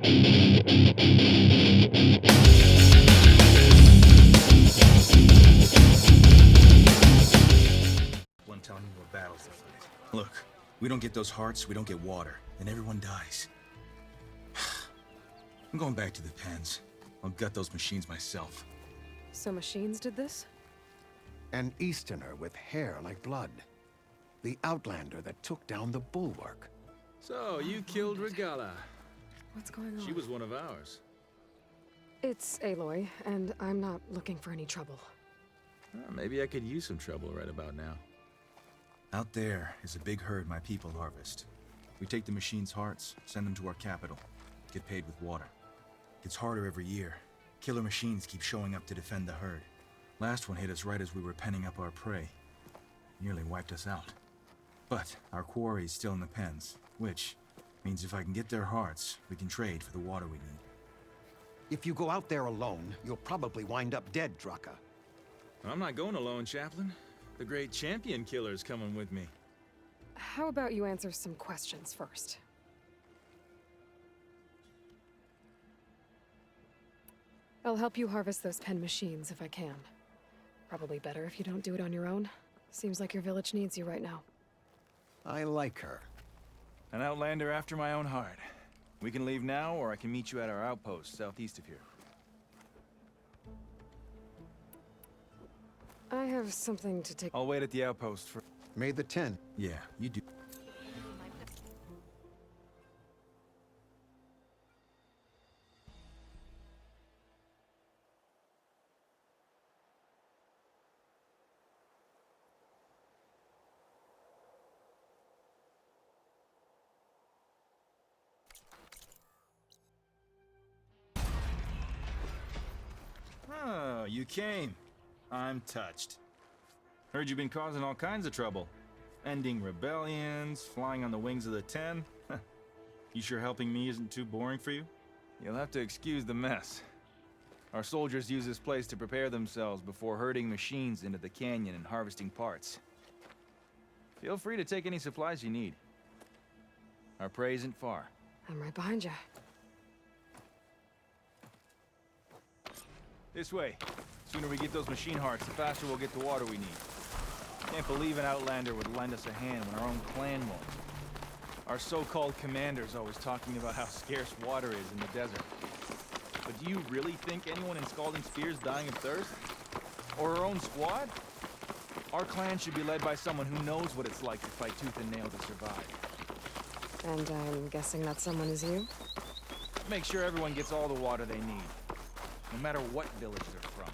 One telling me what battles to fight. Look, we don't get those hearts, we don't get water, and everyone dies. I'm going back to the pens. I'll gut those machines myself. So machines did this? An Easterner with hair like blood. The Outlander that took down the Bulwark. So, you killed Regala. What's going on? She was one of ours. It's Aloy, and I'm not looking for any trouble. Maybe I could use some trouble right about now. Out there is a big herd my people harvest. We take the machines' hearts, send them to our capital, get paid with water. Gets harder every year. Killer machines keep showing up to defend the herd. Last one hit us right as we were penning up our prey. Nearly wiped us out. But our quarry is still in the pens, which means if I can get their hearts, we can trade for the water we need. If you go out there alone, you'll probably wind up dead, Drakka. I'm not going alone, Chaplain. The great champion killer's coming with me. How about you answer some questions first? I'll help you harvest those pen machines if I can. Probably better if you don't do it on your own. Seems like your village needs you right now. I like her. An outlander after my own heart. We can leave now, or I can meet you at our outpost southeast of here. I have something to take. I'll wait at the outpost for... May the 10. Yeah, you do. Oh, you came. I'm touched. Heard you've been causing all kinds of trouble. Ending rebellions, flying on the wings of the 10. You sure helping me isn't too boring for you? You'll have to excuse the mess. Our soldiers use this place to prepare themselves before herding machines into the canyon and harvesting parts. Feel free to take any supplies you need. Our prey isn't far. I'm right behind you. This way. Sooner we get those machine hearts, the faster we'll get the water we need. Can't believe an outlander would lend us a hand when our own clan won't. Our so-called commander's always talking about how scarce water is in the desert. But do you really think anyone in Scalding Spear's dying of thirst? Or our own squad? Our clan should be led by someone who knows what it's like to fight tooth and nail to survive. And I'm guessing that someone is you? Make sure everyone gets all the water they need. No matter what village they're from.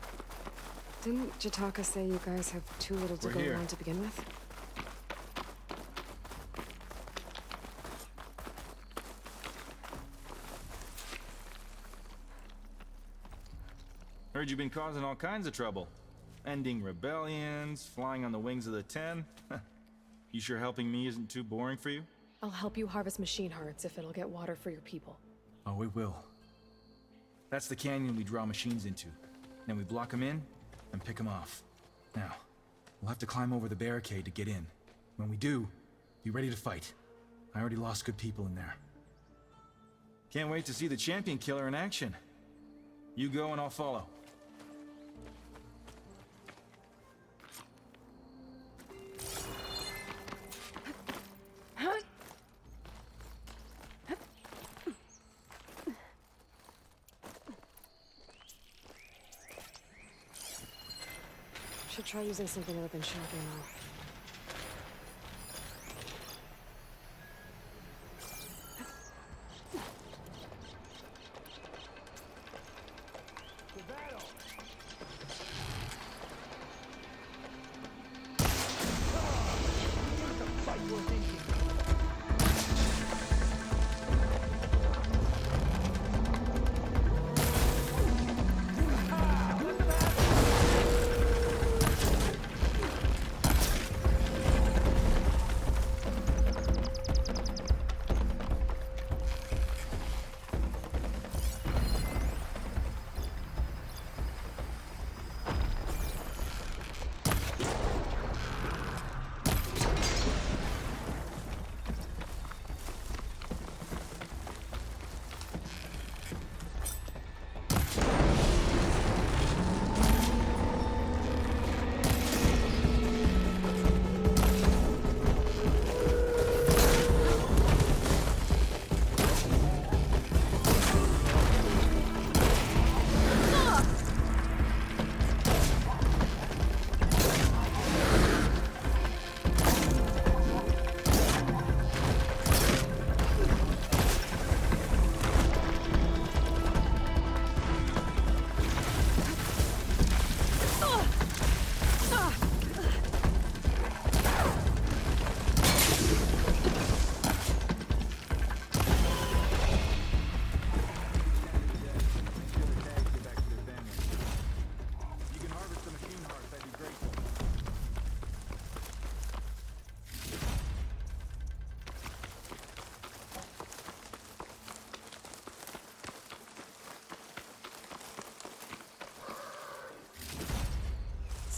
Didn't Jataka say you guys have too little to We're go here. around to begin with? Heard you've been causing all kinds of trouble. Ending rebellions, flying on the wings of the 10. You sure helping me isn't too boring for you? I'll help you harvest machine hearts if it'll get water for your people. Oh, it will. That's the canyon we draw machines into. Then we block them in and pick them off. Now, we'll have to climb over the barricade to get in. When we do, be ready to fight. I already lost good people in there. Can't wait to see the champion killer in action. You go and I'll follow. Should try using something other than sharp ammo.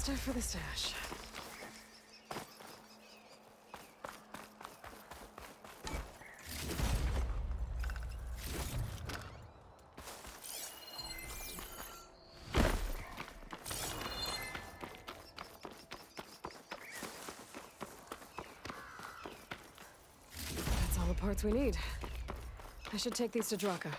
stuff for the stash. That's all the parts we need. I should take these to Drakka.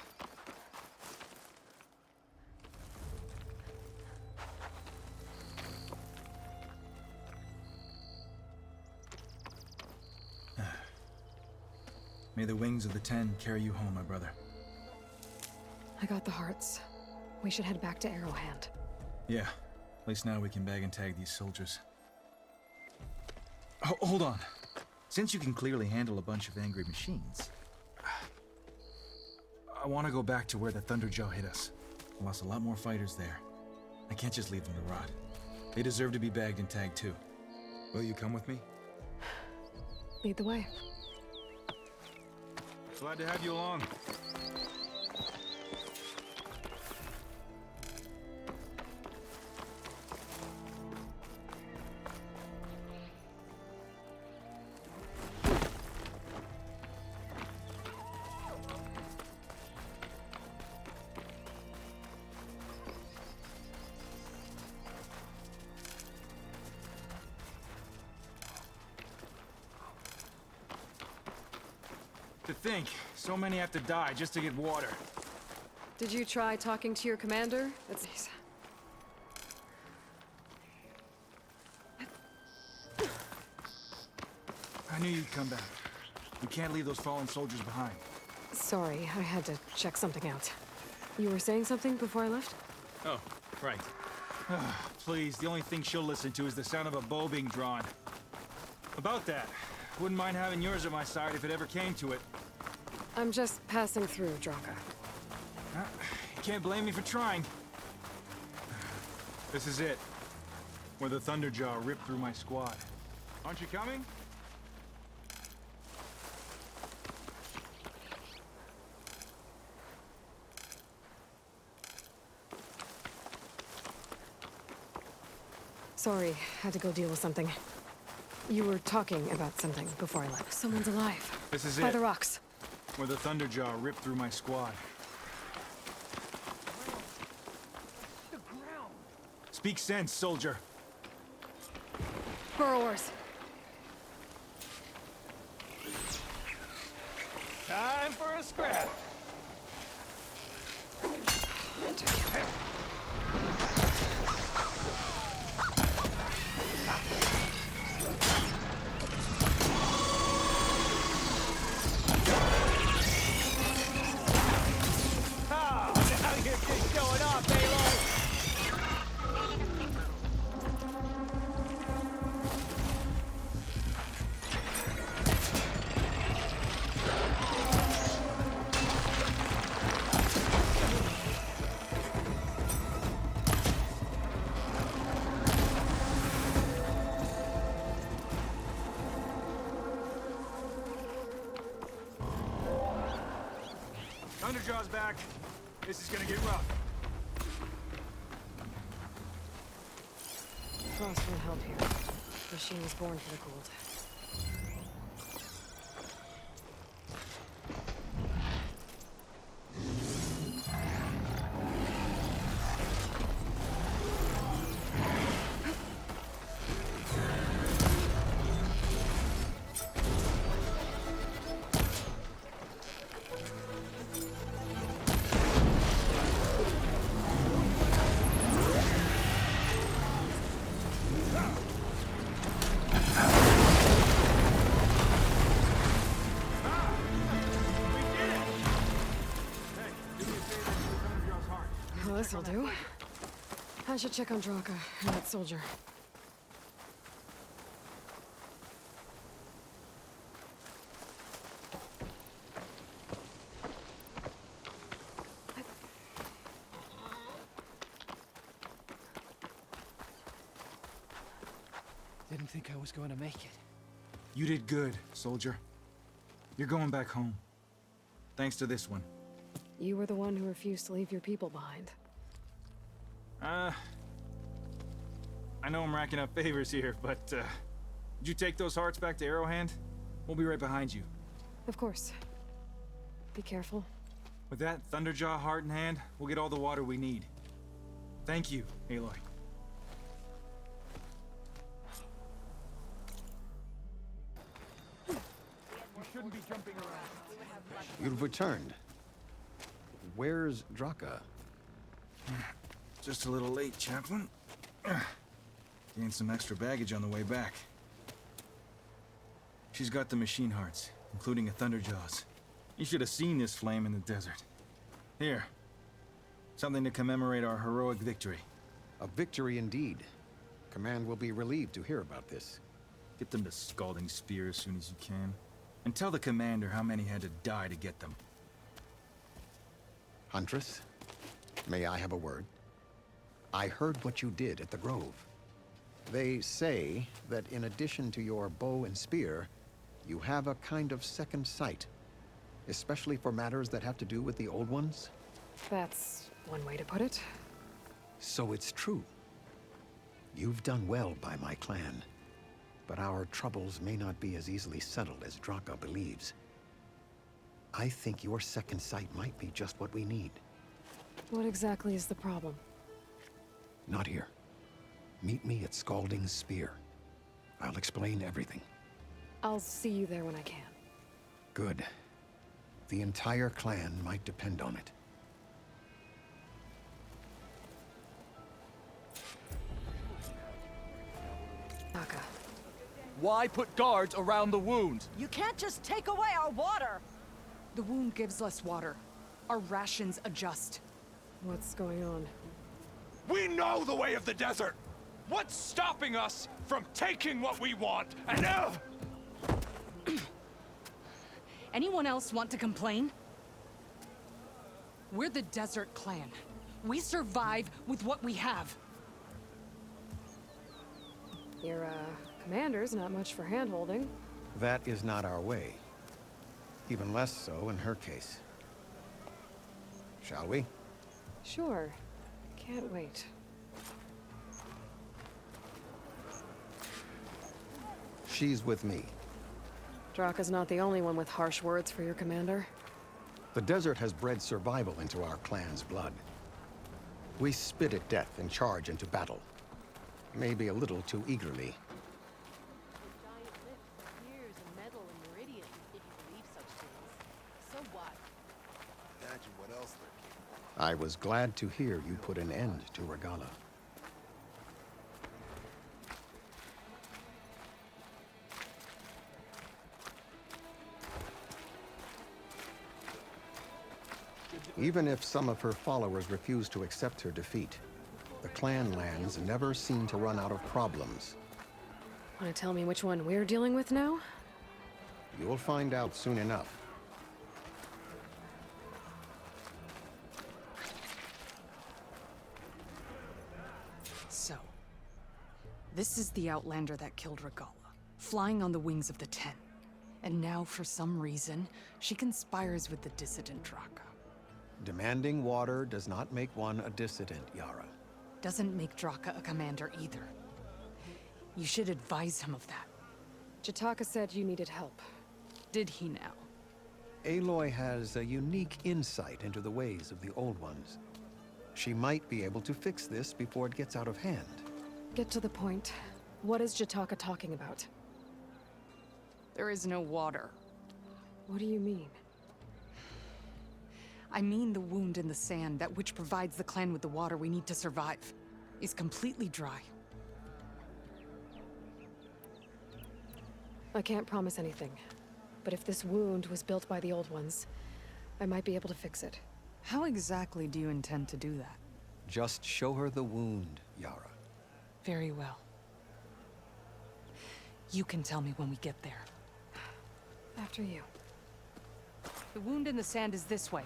May the wings of the Ten carry you home, my brother. I got the hearts. We should head back to Arrowhand. Yeah. At least now we can bag and tag these soldiers. Oh, hold on. Since you can clearly handle a bunch of angry machines, I want to go back to where the Thunderjaw hit us. I lost a lot more fighters there. I can't just leave them to rot. They deserve to be bagged and tagged too. Will you come with me? Lead the way. Glad to have you along. To think, so many have to die just to get water. Did you try talking to your commander? It's... I knew you'd come back. We can't leave those fallen soldiers behind. Sorry, I had to check something out. You were saying something before I left? Oh, right. Please, the only thing she'll listen to is the sound of a bow being drawn. About that, wouldn't mind having yours at my side if it ever came to it. I'm just passing through Drakka. You can't blame me for trying. This is it. Where the Thunderjaw ripped through my squad. Aren't you coming? Sorry, had to go deal with something. You were talking about something before I left. Someone's alive. This is By it. the rocks. Where the Thunderjaw ripped through my squad. Speak sense, soldier. Burrowers. Time for a scrap. Oh, now you're just showing off, Aloy. Thunderjaw's back. This is gonna get rough. Frost won't help here. Machine was born for the cold. Well, this'll do. I should check on Drakka and that soldier. Didn't think I was going to make it. You did good, soldier. You're going back home. Thanks to this one. You were the one who refused to leave your people behind. I I know I'm racking up favors here, but, did you take those hearts back to Arrowhand? We'll be right behind you. Of course. Be careful. With that Thunderjaw heart in hand, we'll get all the water we need. Thank you, Aloy. You shouldn't be jumping around. You've returned. Where's Drakka? Just a little late, Chaplain. Gained some extra baggage on the way back. She's got the machine hearts, including a Thunderjaws. You should have seen this flame in the desert. Here. Something to commemorate our heroic victory. A victory indeed. Command will be relieved to hear about this. Get them to Scalding Spear as soon as you can. And tell the commander how many had to die to get them. Huntress, may I have a word? I heard what you did at the Grove. They say that in addition to your bow and spear, you have a kind of second sight, especially for matters that have to do with the Old Ones. That's one way to put it. So it's true. You've done well by my clan, but our troubles may not be as easily settled as Drakka believes. I think your second sight might be just what we need. What exactly is the problem? Not here. Meet me at Scalding Spear. I'll explain everything. I'll see you there when I can. Good. The entire clan might depend on it. Drakka. Why put guards around the wound? You can't just take away our water! The wound gives less water. Our rations adjust. What's going on? We know the way of the desert! What's stopping us from taking what we want and Anyone else want to complain? We're the Desert Clan. We survive with what we have. Your, commander's not much for hand-holding. That is not our way. Even less so in her case. Shall we? Sure. Can't wait. She's with me. Drakka's not the only one with harsh words for your commander. The desert has bred survival into our clan's blood. We spit at death and charge into battle. Maybe a little too eagerly. I was glad to hear you put an end to Regala. Even if some of her followers refuse to accept her defeat, the clan lands never seem to run out of problems. Want to tell me which one we're dealing with now? You'll find out soon enough. So, this is the Outlander that killed Regala, flying on the wings of the Ten. And now, for some reason, she conspires with the dissident Drakka. Demanding water does not make one a dissident, Yarra. Doesn't make Drakka a commander either. You should advise him of that. Jataka said you needed help. Did he now? Aloy has a unique insight into the ways of the Old Ones. She might be able to fix this before it gets out of hand. Get to the point. What is Jataka talking about? There is no water. What do you mean? I mean the wound in the sand, that which provides the clan with the water we need to survive, is completely dry. I can't promise anything. But if this wound was built by the Old Ones, I might be able to fix it. How exactly do you intend to do that? Just show her the wound, Yarra. Very well. You can tell me when we get there. After you. The wound in the sand is this way.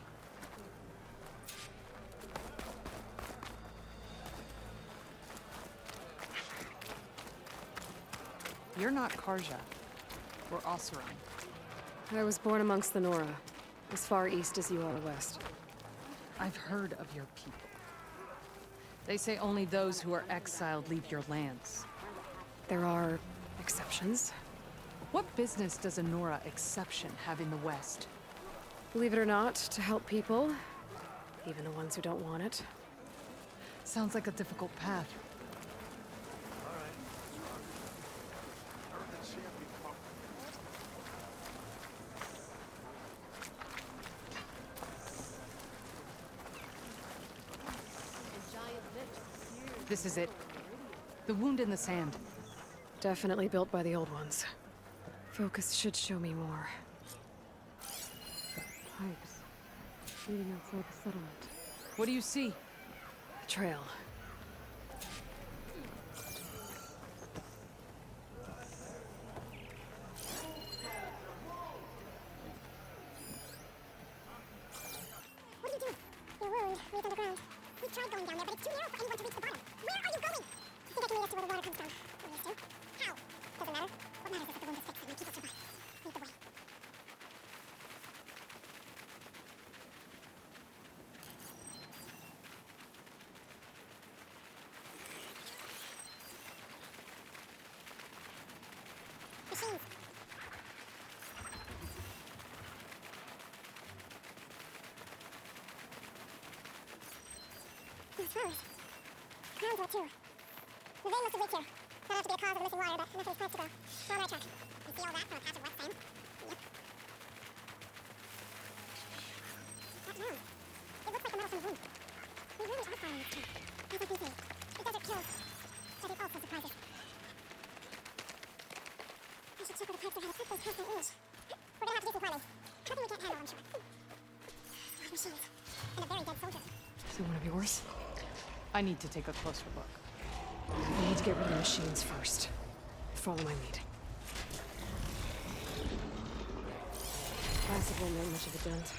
You're not Karja. We're Oseram. I was born amongst the Nora, as far east as you are west. I've heard of your people. They say only those who are exiled leave your lands. There are exceptions. What business does a Nora exception have in the West? Believe it or not, to help people, even the ones who don't want it. Sounds like a difficult path. This is it. The wound in the sand. Definitely built by the old ones. Focus should show me more. Pipes. Leading outside the settlement. What do you see? The trail. What are you doing? Your wound leads underground. We tried going down there, but it's too narrow for anyone to reach the bottom. Where are you going? I think I can lead us to where the water comes from. We used to. How? Doesn't matter. What matters is that the wound is fixed and my people survive. Lead the way. Machines. It's froze. Ground's wet too. The vein must have leaked here. Not have to be a cause of the missing water, but enough for these plants to grow. We're on the right track. You see all that from a patch of wet sand? Yep. That mound. It looks like the metal from the wound. We really are finding this town. That's like we say. The desert kills. But it also surprises. I should check where the pipes are headed. Put those pipes in range. We're gonna have to do some climbing. Nothing we can't handle, I'm sure. More machines. And a very dead soldier. Is it one of yours? I need to take a closer look. We need to get rid of the machines first. Follow my lead. Acid won't make much of a dent.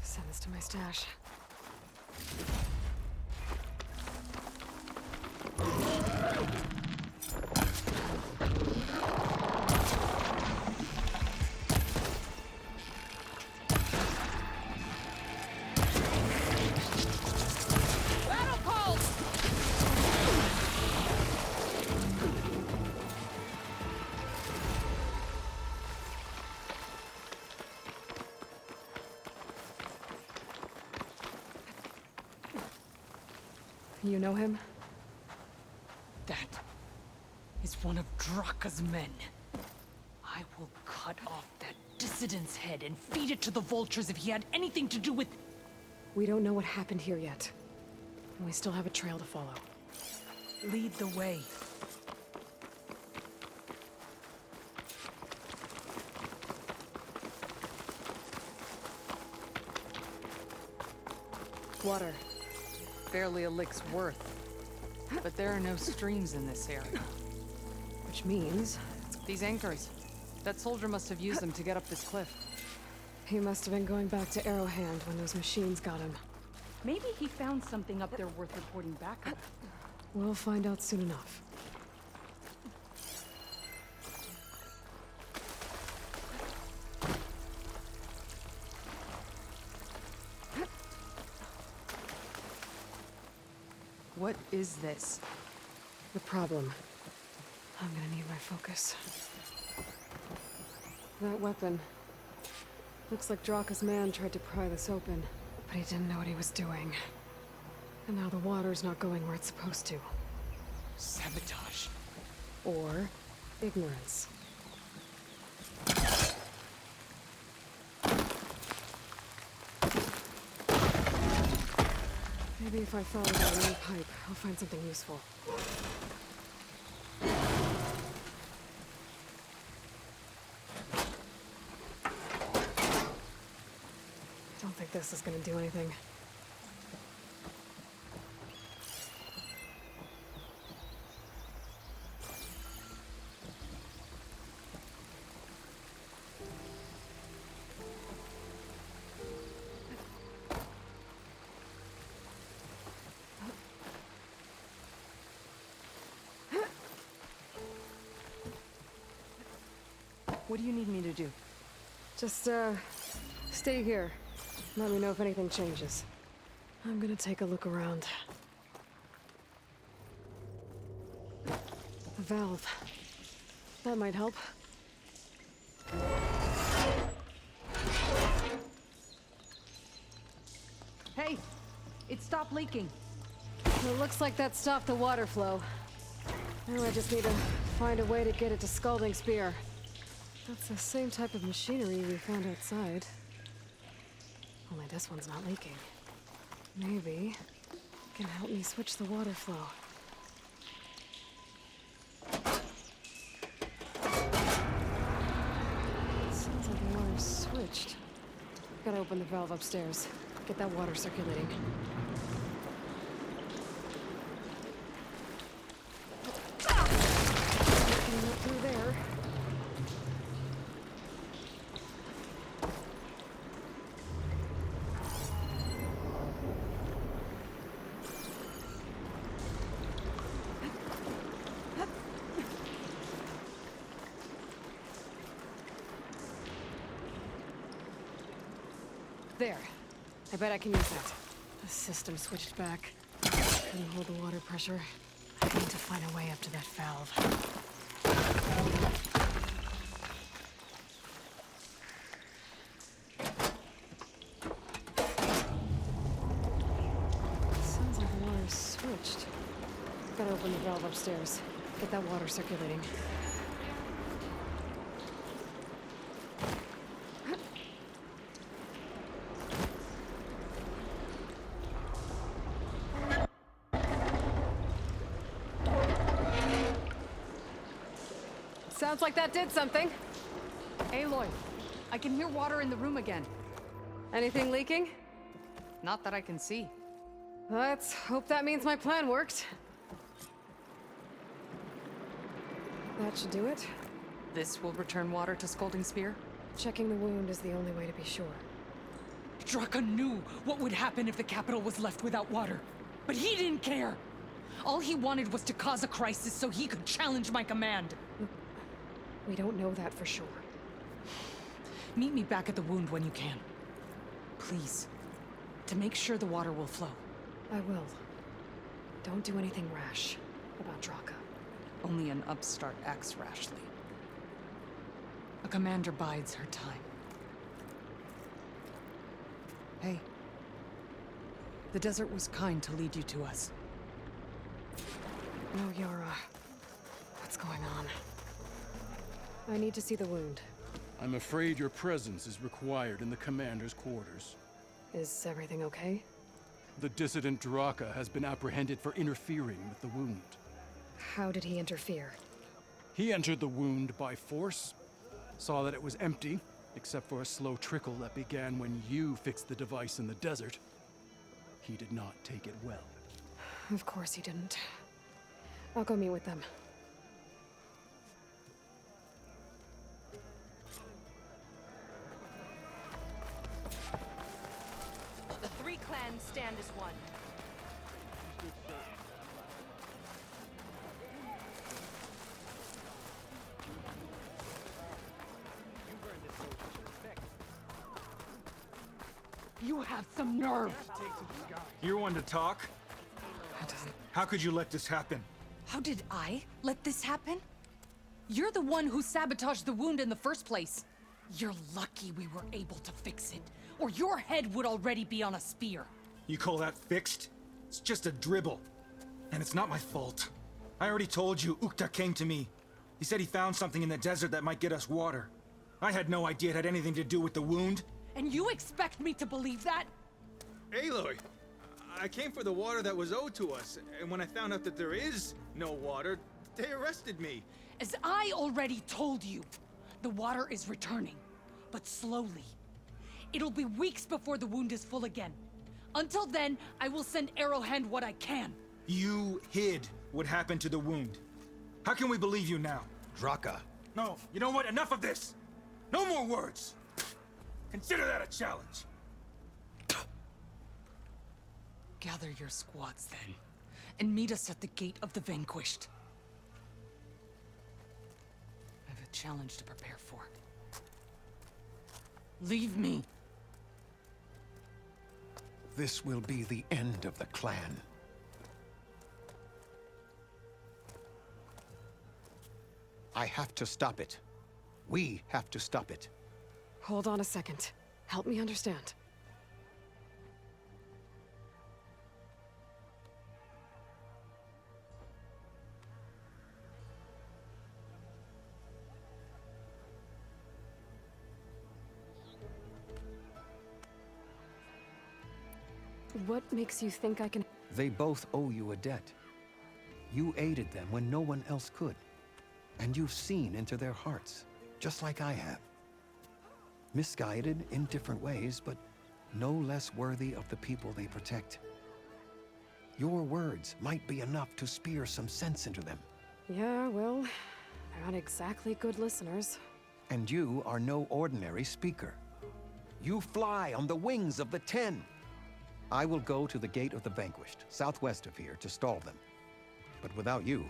Send this to my stash. You know him? That is one of Drakka's men. I will cut off that dissident's head and feed it to the vultures if he had anything to do with... We don't know what happened here yet. And we still have a trail to follow. Lead the way. Water. Barely a lick's worth. But there are no streams in this area. Which means... These anchors. That soldier must have used them to get up this cliff. he must have been going back to Arrowhand when those machines got him. Maybe he found something up there worth reporting back on. We'll find out soon enough. What is this? The problem. I'm gonna need my focus. That weapon. Looks like Drakka's man tried to pry this open, but he didn't know what he was doing. And now the water's not going where it's supposed to. Sabotage. Or ignorance. Maybe if I follow that main pipe, I'll find something useful. Don't think this is gonna do anything. What do you need me to do? Just, stay here. Let me know if anything changes. I'm gonna take a look around. The valve. That might help. Hey! It stopped leaking. It looks like that stopped the water flow. Now I just need to find a way to get it to Scalding Spear. That's the same type of machinery we found outside. Only this one's not leaking. Maybe it can help me switch the water flow. Sounds like the water's switched. Gotta open the valve upstairs. Get that water circulating. Looking up through there. There. I bet I can use that. The system switched back. Couldn't hold the water pressure. I need to find a way up to that valve. Sounds like the water's switched. Gotta open the valve upstairs. Get that water circulating. Sounds like that did something. Aloy, I can hear water in the room again. Anything leaking? Not that I can see. Let's hope that means my plan worked. That should do it. This will return water to Scalding Spear? Checking the wound is the only way to be sure. Drakka knew what would happen if the capital was left without water. But he didn't care! All he wanted was to cause a crisis so he could challenge my command. We don't know that for sure. Meet me back at the wound when you can. Please. To make sure the water will flow. I will. Don't do anything rash about Drakka. Only an upstart acts rashly. A commander bides her time. Hey. The desert was kind to lead you to us. No, Yarra. What's going on? I need to see the wound. I'm afraid your presence is required in the commander's quarters. Is everything okay? The dissident Drakka has been apprehended for interfering with the wound. How did he interfere? He entered the wound by force, saw that it was empty, except for a slow trickle that began when you fixed the device in the desert. He did not take it well. Of course he didn't. I'll go meet with them. The three clans stand as one. You have some nerve! You're one to talk? How could you let this happen? How did I let this happen? You're the one who sabotaged the wound in the first place. You're lucky we were able to fix it, or your head would already be on a spear. You call that fixed? It's just a dribble. And it's not my fault. I already told you, Ukta came to me. He said he found something in the desert that might get us water. I had no idea it had anything to do with the wound. And you expect me to believe that? Aloy, I came for the water that was owed to us, and when I found out that there is no water, they arrested me. As I already told you, the water is returning, but slowly. It'll be weeks before the wound is full again. Until then, I will send Arrowhand what I can. You hid what happened to the wound. How can we believe you now? Drakka. No, you know what? Enough of this! No more words! Consider that a challenge. Gather your squads then, and meet us at the Gate of the Vanquished. I have a challenge to prepare for. Leave me. This will be the end of the clan. I have to stop it. We have to stop it. Hold on a second. Help me understand. What makes you think I can... They both owe you a debt. You aided them when no one else could. And you've seen into their hearts, just like I have. Misguided in different ways, but no less worthy of the people they protect. Your words might be enough to spear some sense into them. Yeah, well, they're not exactly good listeners. And you are no ordinary speaker. You fly on the wings of the Ten. I will go to the Gate of the Vanquished, southwest of here, to stall them. But without you,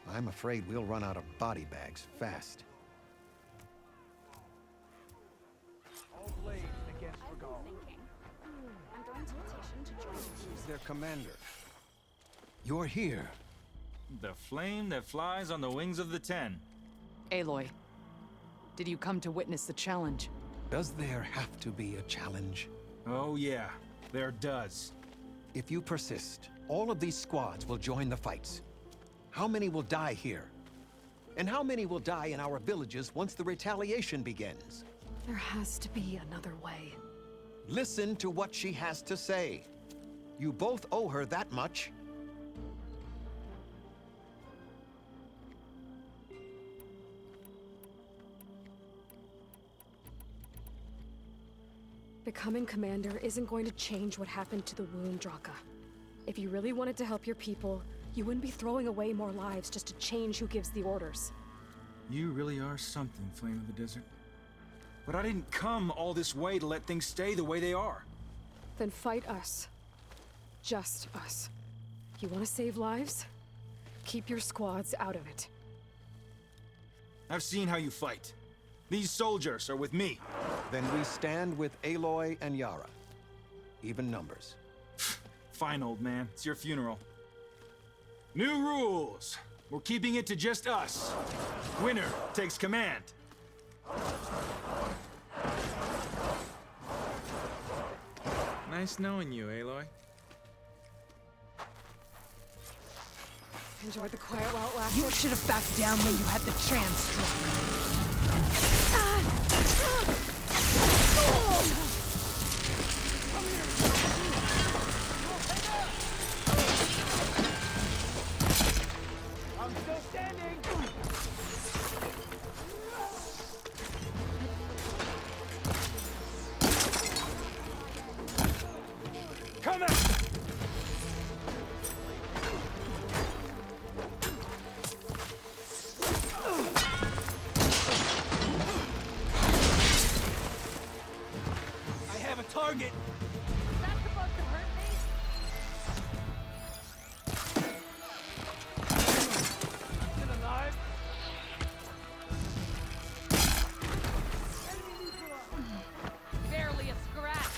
I'm afraid we'll run out of body bags fast. All blades against Regal. I'm going to petition to join Who's their commander? You're here. The flame that flies on the wings of the Ten. Aloy, did you come to witness the challenge? Does there have to be a challenge? Oh yeah, there does. If you persist, all of these squads will join the fights. How many will die here? And how many will die in our villages once the retaliation begins? There has to be another way. Listen to what she has to say. You both owe her that much. Becoming commander isn't going to change what happened to the wound, Drakka. If you really wanted to help your people, you wouldn't be throwing away more lives just to change who gives the orders. You really are something, Flame of the Desert. But I didn't come all this way to let things stay the way they are. Then fight us. Just us. You want to save lives? Keep your squads out of it. I've seen how you fight. These soldiers are with me. Then we stand with Aloy and Yarra. Even numbers. Fine, old man. It's your funeral. New rules. We're keeping it to just us. Winner takes command. Nice knowing you, Aloy. Enjoyed the quiet while it lasted. You should have backed down when you had the chance, Drakka. I'm still standing! Come out! I have a target! Is that supposed to hurt me? Still alive? Barely a scratch.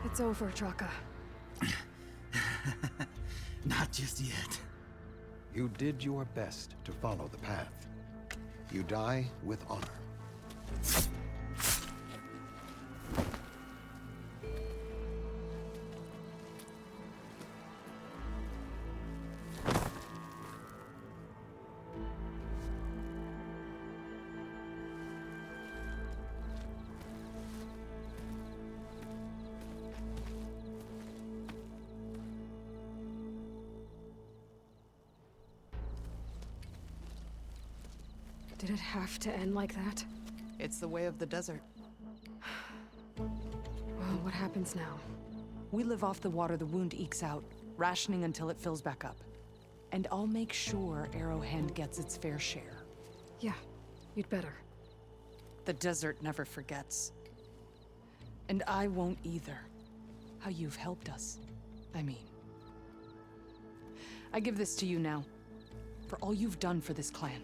It's over, Drakka. Not just yet. You did your best to follow the path. You die with honor. Did it have to end like that? It's the way of the desert. Well, what happens now? We live off the water the wound ekes out, rationing until it fills back up. And I'll make sure Arrowhand gets its fair share. Yeah, you'd better. The desert never forgets. And I won't either. How you've helped us, I mean. I give this to you now, for all you've done for this clan.